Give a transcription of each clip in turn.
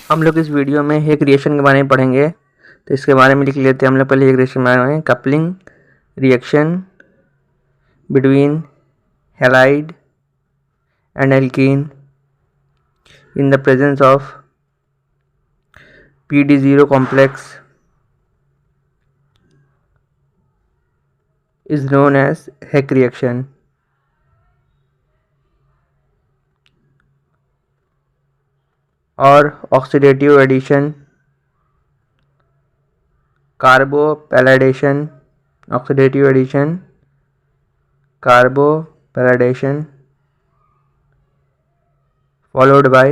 हम लोग इस वीडियो में एक रिएक्शन के बारे में पढ़ेंगे। तो इसके बारे में लिख लेते हैं हम लोग पहले। एक रिएक्शन के बारे में, coupling reaction between halide and alkene in the presence of PD0 complex is known as Heck reaction. और oxidative addition, carbopalladation, oxidative addition, carbopalladation followed by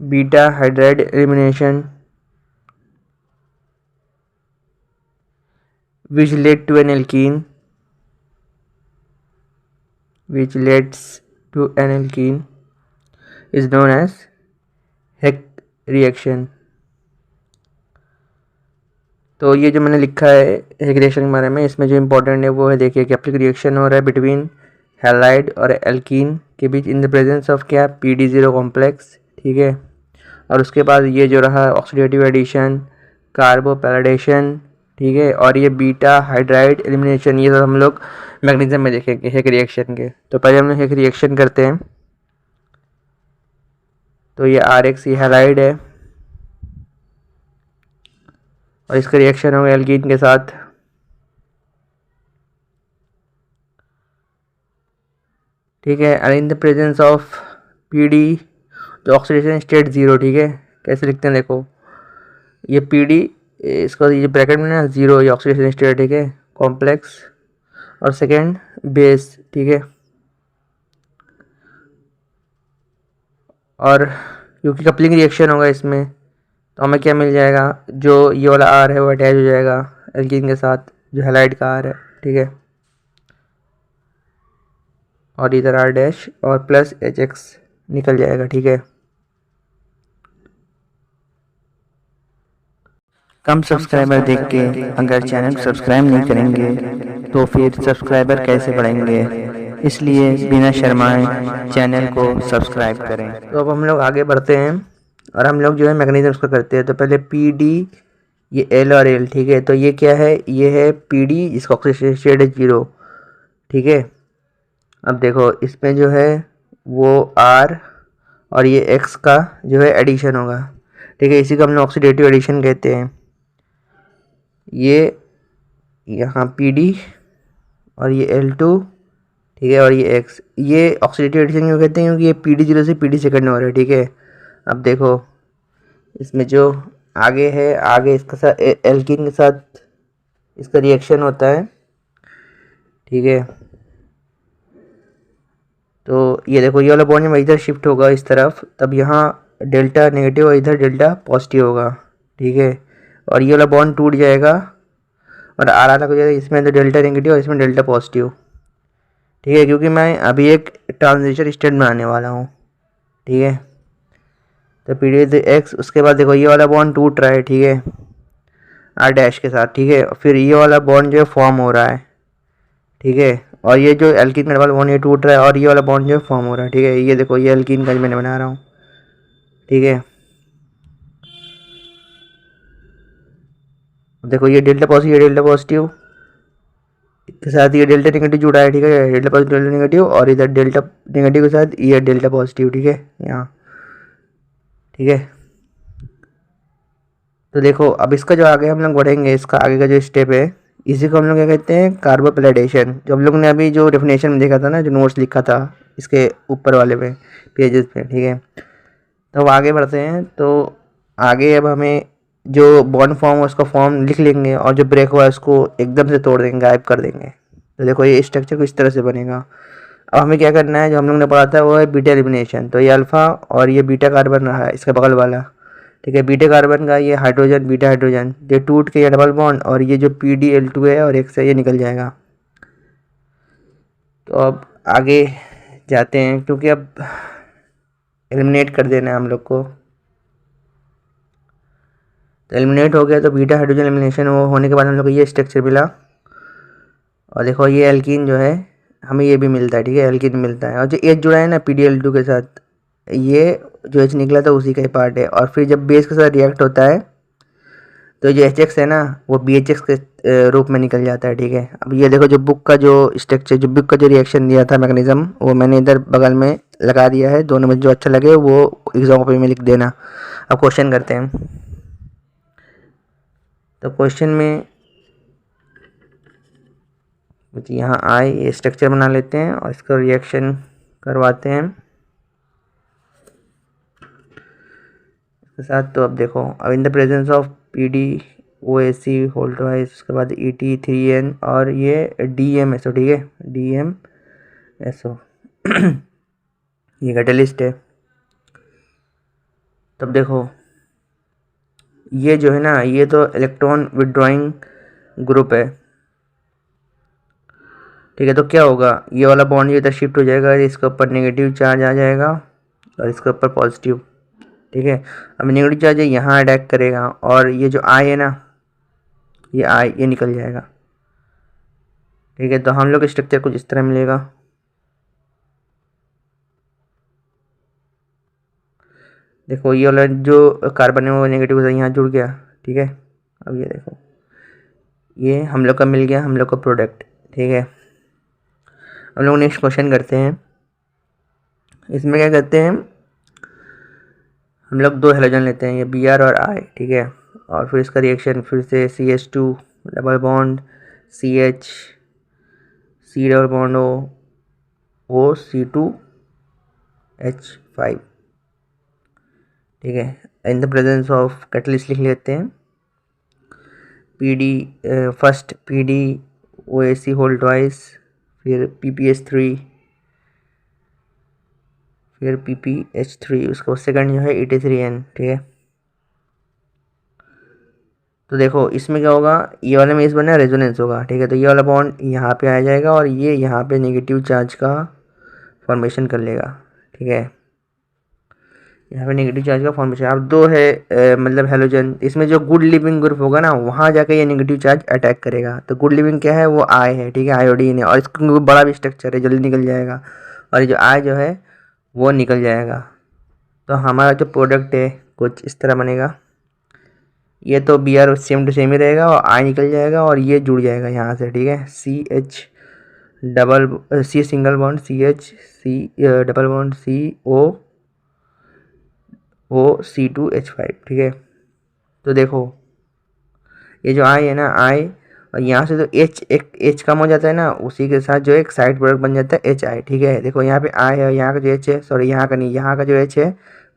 beta hydride elimination which led to an alkene is known as Heck reaction. तो ये जो मैंने लिखा है हेक reaction के बारे में, इसमें जो इम्पोर्टेंट है वो है, देखिए कैप्लिक रिएक्शन हो रहा है बिटवीन हैलाइड और एल्कीन के बीच इन द प्रेजेंस ऑफ क्या, PD0 कॉम्प्लेक्स, ठीक है। और उसके बाद ये जो रहा ऑक्सीडेटिव एडिशन, कार्बोपैलेडेशन, ठीक है, और ये बीटा हाइड्राइड एलिमिनेशन, ये सब हम लोग मैग्नीशियम में देखेंगे हेक रिएक्शन के। तो पहले हम लोग हेक रिएक्शन करते हैं। तो ये RX ये हैलाइड है और इसका रिएक्शन होगा एल्कीन के साथ, ठीक है। And in the presence of PD तो ऑक्सीडेशन स्टेट 0, ठीक है। कैसे लिखते हैं, देखो ये PD, इसका ये ब्रैकेट में ना 0, ये ऑक्सीडेशन स्टेट, ठीक है, कॉम्प्लेक्स, और सेकेंड बेस, ठीक है। और क्योंकि कपलिंग रिएक्शन होगा इसमें, तो हमें क्या मिल जाएगा, जो ये वाला R है वो अटैच हो जाएगा एल्कीन के साथ, जो हैलाइड का R है, ठीक है, और इधर R डैश और प्लस HX निकल जाएगा, ठीक है। कम सब्सक्राइबर देख के अगर चैनल सब्सक्राइब नहीं करेंगे तो फिर सब्सक्राइबर कैसे बढ़ेंगे, इसलिए बिना शर्माए चैनल को सब्सक्राइब करें। तो अब हम लोग आगे बढ़ते हैं और हम लोग जो है मैग्नीशियम उसका करते हैं। तो पहले PD, ये L और L, ठीक है। तो ये क्या है, ये है PD, इसका ऑक्सीडेशन स्टेट है 0, ठीक है। अब देखो इसमें जो है वो R और ये X का जो है एडिशन होगा, ठीक है। इसी को हम लोग ऑक्सीडेटिव एडिशन कहते हैं। ये यहाँ PD और ये L2, ठीक है, और ये X, ये ऑक्सीडेटिव एडिशन क्यों कहते हैं, क्योंकि ये PD0 से PD सेकेंड हो रहा है, ठीक है। अब देखो इसमें जो आगे है, आगे इसके साथ एल्कीन के साथ इसका रिएक्शन होता है, ठीक है। तो ये देखो ये वाला बॉन्ड में इधर शिफ्ट होगा इस तरफ, तब यहाँ डेल्टा नेगेटिव और इधर डेल्टा पॉजिटिव होगा, ठीक है। और ये वाला बॉन्ड टूट जाएगा और R अलग हो जाएगा, इसमें तो डेल्टा नेगेटिव और इसमें डेल्टा पॉजिटिव, ठीक है, क्योंकि मैं अभी एक ट्रांजिशन स्टेट में आने वाला हूँ, ठीक है। तो PD X, उसके बाद देखो ये वाला बॉन्ड टूट रहा है, ठीक है, R डैश के साथ, ठीक है। फिर ये वाला बॉन्ड जो है फॉर्म हो रहा है, ठीक है, और ये जो एल्कीन का वाला बॉन्ड ये टूट रहा है और ये वाला बॉन्ड जो है फॉर्म हो रहा है, ठीक है। ये देखो ये एल्कीन का मैंने बना रहा हूँ, ठीक है। देखो ये डेल्टा पॉजिटिव, ये डेल्टा पॉजिटिव के साथ ये डेल्टा नेगेटिव जुड़ा है, ठीक है, डेल्टा पॉजिटिव डेल्टा नेगेटिव, और इधर डेल्टा नेगेटिव के साथ ये डेल्टा पॉजिटिव, ठीक है, यहाँ, ठीक है। तो देखो अब इसका जो आगे हम लोग बढ़ेंगे, इसका आगे का जो स्टेप है, इसी को हम लोग क्या कहते हैं, कार्बोपैलेडेशन। जो हम लोग ने अभी जो डेफिनेशन में देखा था ना, जो नोट्स लिखा था इसके ऊपर वाले में पेजेस पे, ठीक है। तो अब आगे बढ़ते हैं। तो आगे अब हमें जो बॉन्ड फॉर्म है उसका फॉर्म लिख लेंगे और जो ब्रेक हुआ है उसको एकदम से तोड़ देंगे, गायब कर देंगे। तो देखो ये स्ट्रक्चर कुछ तरह से बनेगा। अब हमें क्या करना है, जो हम लोग ने पढ़ा था वो है बीटा एलिमिनेशन। तो ये अल्फ़ा और ये बीटा कार्बन रहा है इसका बगल वाला, ठीक है। बीटा कार्बन का ये हाइड्रोजन, बीटा हाइड्रोजन, ये टूट के ये डबल बॉन्ड और ये जो PdL2 है और X है ये निकल जाएगा। तो अब आगे जाते हैं, क्योंकि अब एलिमिनेट कर देना है हम लोग को। तो एलिमिनेट हो गया, तो बीटा हाइड्रोजन एलिमिनेशन होने के बाद हम लोग को ये स्ट्रक्चर मिला। और देखो ये एल्कीन जो है हमें ये भी मिलता है, ठीक है, एल्कीन मिलता है। और जो H जुड़ा है ना PdL2 के साथ, ये जो एच निकला था उसी का ही पार्ट है। और फिर जब बेस के साथ रिएक्ट होता है तो जो एच एक्स है ना वो बी एच एक्स के रूप में निकल जाता है, ठीक है। अब ये देखो जो बुक का जो स्ट्रक्चर, जो बुक का जो रिएक्शन दिया था मैकेनिज्म, वो मैंने इधर बगल में लगा दिया है। दोनों में जो अच्छा लगे वो एग्जाम कॉपी में लिख देना। अब क्वेश्चन करते हैं। तो क्वेश्चन में यहाँ आए, ये स्ट्रक्चर बना लेते हैं और इसका रिएक्शन करवाते हैं इसके साथ। तो अब देखो, अब in the presence of P D O A C whole twice, उसके बाद ई टी 3n और ये डी एम एस ओ, ठीक है, डी एम एस ओ ये कैटलिस्ट है। तब देखो ये जो है ना, ये तो इलेक्ट्रॉन विदड्रॉइंग ग्रुप है, ठीक है। तो क्या होगा, ये वाला बॉन्ड ये इधर शिफ्ट हो जाएगा, इसके ऊपर नेगेटिव चार्ज आ जाएगा और इसके ऊपर पॉजिटिव, ठीक है। अब नेगेटिव चार्ज यहाँ अटैक करेगा और ये जो आई है ना, ये आई ये निकल जाएगा, ठीक है। तो हम लोग स्ट्रक्चर कुछ इस तरह मिलेगा। देखो ये वाला जो कार्बन है वो नेगेटिव से यहाँ जुड़ गया, ठीक है। अब ये देखो, ये हम लोग का मिल गया, हम लोग का प्रोडक्ट, ठीक है। हम लोग नेक्स्ट क्वेश्चन करते हैं। इसमें क्या करते हैं, हम लोग दो हेलोजन लेते हैं, ये बी आर और आई, ठीक है। और फिर इसका रिएक्शन फिर से CH2 double bond CH, C double bond O C2H5, ठीक है। In the presence of catalyst लिख लेते हैं PD, first PDOAC whole twice, फिर PPH3, फिर PPH3, उसको सेकंड जो है ET3N, ठीक है। तो देखो इसमें क्या होगा, ये वाले में इस बना रेजोनेंस होगा, ठीक है। तो ये वाला बॉन्ड यहाँ पे आ जाएगा और ये यहाँ पे नेगेटिव चार्ज का फॉर्मेशन कर लेगा, ठीक है। यहाँ पे नेगेटिव चार्ज का फॉर्मेशन, अब दो है मतलब हेलोजन, इसमें जो गुड लिविंग ग्रुप होगा ना वहाँ जाकर ये नेगेटिव चार्ज अटैक करेगा। तो गुड लिविंग क्या है, वो आई है, ठीक है, आयोडीन है, और इसका बड़ा भी स्ट्रक्चर है, जल्दी निकल जाएगा। और ये जो आई जो है वो निकल जाएगा। तो हमारा जो प्रोडक्ट है कुछ इस तरह बनेगा। ये तो B R same to same ही रहेगा और आई निकल जाएगा और ये जुड़ जाएगा यहाँ से, ठीक है। C single bond CH, C double bond CO C2H5, ठीक है। तो देखो ये जो आई है ना, आई और यहाँ से जो H कम हो जाता है ना, उसी के साथ जो एक साइड प्रोडक्ट बन जाता है HI, ठीक है। देखो यहाँ पे आई है, यहाँ का जो H है, सॉरी यहाँ का नहीं, यहाँ का जो H है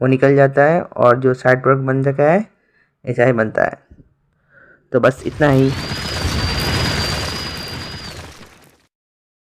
वो निकल जाता है और जो साइड प्रोडक्ट बन जाता है HI बनता है। तो बस इतना ही।